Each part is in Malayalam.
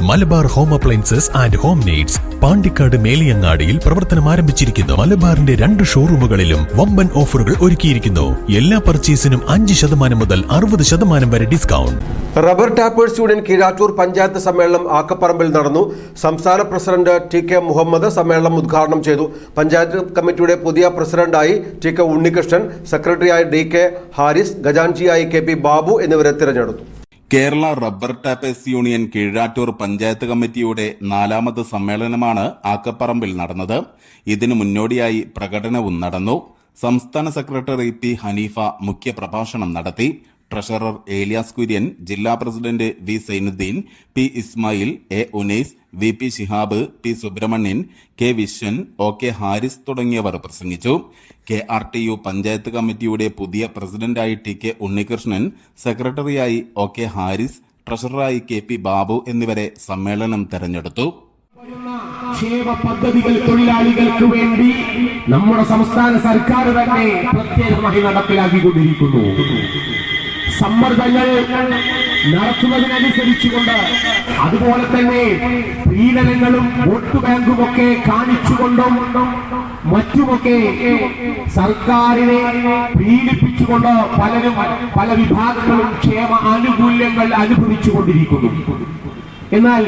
Malabar home appliances and home needs Pandikkad മേലിയങ്ങാടിയിൽ പ്രവർത്തനം ആരംഭിച്ചിരിക്കുന്നു. മലബാറിന്റെ 2 ഷോറൂമുകളിലും വമ്പൻ ഓഫറുകൾ ഒരുക്കിയിരിക്കുന്നു. എല്ലാ പർച്ചേസിനും 5% മുതൽ 60% വരെ discount. Rubber tappers union Keezhattoor panchayat സമ്മേളനം ആക്കപ്പറമ്പിൽ നടന്നു. സംസ്ഥാന പ്രസിഡന്റ് ടി.കെ. മുഹമ്മദ് സമ്മേളനം ഉദ്ഘാടനം ചെയ്തു. പഞ്ചായത്ത് കമ്മിറ്റിയുടെ പുതിയ പ്രസിഡന്റായി ടി.കെ. ഉണ്ണികൃഷ്ണൻ, സെക്രട്ടറിയായി ഡി.കെ. ഹാരിസ്, ഖജാൻജിയായി കെ.പി. ബാബു എന്നിവരെ തിരഞ്ഞെടുത്തു. Kerala rubber tappers union Keezhattoor panchayat കമ്മിറ്റിയുടെ 4ാമത് സമ്മേളനമാണ് ആക്കപ്പറമ്പിൽ നടന്നത്. ഇതിനു മുന്നോടിയായി പ്രകടനവും നടന്നു. സംസ്ഥാന സെക്രട്ടറി പി. ഹനീഫ മുഖ്യപ്രഭാഷണം നടത്തി. ട്രഷറർ ഏലിയാസ് കുര്യൻ, ജില്ലാ president V. Sainuddeen, P. Ismail, A. Unais, V. P. Shihab, P. Subrahmanyan, K. Vishwan, O. K. Haris തുടങ്ങിയവർ പ്രസംഗിച്ചു. KRTU പഞ്ചായത്ത് കമ്മിറ്റിയുടെ പുതിയ പ്രസിഡന്റായി ടി.കെ. ഉണ്ണികൃഷ്ണൻ, സെക്രട്ടറിയായി ഒ. കെ. ഹാരിസ്, ട്രഷററായി കെ.പി. ബാബു എന്നിവരെ സമ്മേളനം തെരഞ്ഞെടുത്തു. ക്ഷേമ പദ്ധതികൾ തൊഴിലാളികൾക്ക് വേണ്ടി നമ്മുടെ സംസ്ഥാന സർക്കാർ തന്നെ പ്രത്യേകമായി നടപ്പിലാക്കിക്കൊണ്ടിരിക്കുന്നു. സമ്മർദ്ദങ്ങൾ നടത്തുന്നതിനനുസരിച്ചുകൊണ്ട്, അതുപോലെ തന്നെ പീഡനങ്ങളും വോട്ട് ബാങ്കുമൊക്കെ കാണിച്ചുകൊണ്ടും മറ്റുമൊക്കെ സർക്കാരിനെ പീഡിപ്പിച്ചുകൊണ്ട് പലരും പല വിഭാഗങ്ങളും ക്ഷേമ ആനുകൂല്യങ്ങൾ അനുഭവിച്ചുകൊണ്ടിരിക്കുന്നു. എന്നാൽ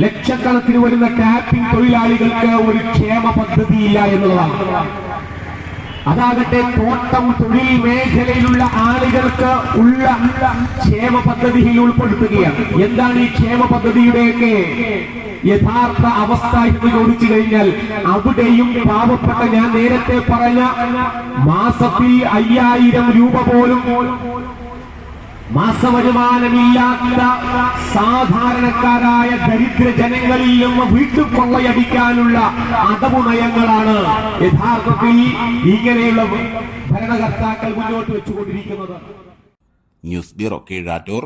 ലക്ഷക്കണക്കിന് വരുന്ന ടാപ്പിംഗ് തൊഴിലാളികൾക്ക് ഒരു ക്ഷേമ പദ്ധതിയില്ല എന്നുള്ളതാണ്. അതാകട്ടെ തോട്ടം തൊഴിൽ മേഖലയിലുള്ള ആളുകൾക്ക് ഉള്ള ക്ഷേമ പദ്ധതിയിൽ ഉൾപ്പെടുത്തുകയാണ്. എന്താണ് ഈ ക്ഷേമ പദ്ധതിയുടെയൊക്കെ യഥാർത്ഥ അവസ്ഥ എന്ന് ചോദിച്ചു കഴിഞ്ഞാൽ, അവിടെയും പാവപ്പെട്ട, ഞാൻ നേരത്തെ പറഞ്ഞ മാസത്തിൽ 5000 രൂപ പോലും മാസവരുമാനമില്ലാത്ത സാധാരണക്കാരായ ദരിദ്ര ജനങ്ങളിൽ നിന്ന് വീട്ടുകൊള്ളയടിക്കാനുള്ള അടവു നയങ്ങളാണ് യഥാർത്ഥത്തിൽ ഇങ്ങനെയുള്ള ഭരണകർത്താക്കൾ മുന്നോട്ട് വെച്ചുകൊണ്ടിരിക്കുന്നത്. News bureau, Keezhattoor.